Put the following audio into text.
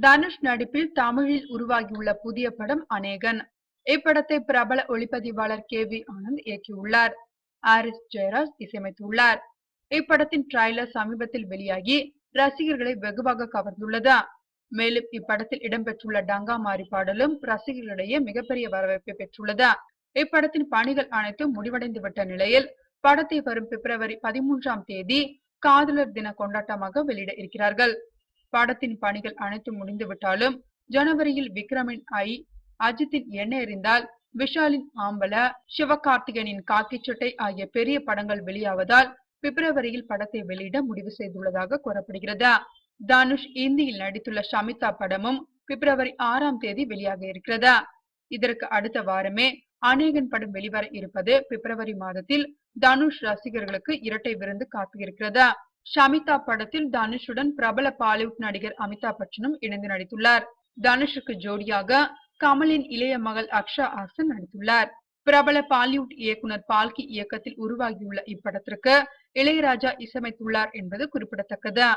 தனுஷ் நடிப்பில் தமிழில் உருவாகியுள்ள புதிய படம் அநேகன். இப்படத்தை பிரபல ஒளிப்பதிவாளர் KV ஆனந்த் இயக்கியுள்ளார். ஆரிஸ் ஜெயராஜ் இசையமைத்துள்ளார். இப்படத்தின் ட்ரைலர் சமீபத்தில் வெளியாகி ரசிகர்களை வெகுவாக கவர்ந்துள்ளது. மேலும் இப்படத்தில் இடம்பெற்றுள்ள டங்கா மாரி பாடலும் ரசிகர்களிடையே மிகப்பெரிய வரவேற்பை பெற்றுள்ளது. இப்படத்தின் பணிகள் அனைத்தும் முடிவடைந்துவிட்ட நிலையில் படத்தை வரும் பிப்ரவரி 13ஆம் தேதி காதலர் தின கொண்டாட்டமாக வெளியிட இருக்கிறார்கள். படத்தின் பணிகள் அனைத்தும் முடிந்துவிட்டாலும் ஜனவரியில் விக்ரமின் அஜித்தின் என்ன எறிந்தால், விஷாலின் ஆம்பல, சிவகார்த்திகேயனின் காக்கி சட்டை ஆகிய பெரிய படங்கள் வெளியாவதால் பிப்ரவரியில் படத்தை வெளியிட முடிவு செய்துள்ளதாக கூறப்படுகிறது. தனுஷ் இந்தியில் நடித்துள்ள ஷமிதா படமும் பிப்ரவரி 6ஆம் தேதி வெளியாக இருக்கிறது. இதற்கு அடுத்த வாரமே அநேகன் படம் வெளிவர இருப்பது பிப்ரவரி மாதத்தில் தனுஷ் ரசிகர்களுக்கு இரட்டை விருந்து காத்திருக்கிறது. ஷமிதா படத்தில் தனுஷுடன் பிரபல பாலிவுட் நடிகர் அமிதாப் பச்சனும் இணைந்து நடித்துள்ளார். தனுஷுக்கு ஜோடியாக கமலின் இளைய மகள் அக்ஷா ஹாசன் நடித்துள்ளார். பிரபல பாலிவுட் இயக்குனர் பால்கி இயக்கத்தில் உருவாகியுள்ள இப்படத்திற்கு இளையராஜா இசையமைத்துள்ளார் என்பது குறிப்பிடத்தக்கது.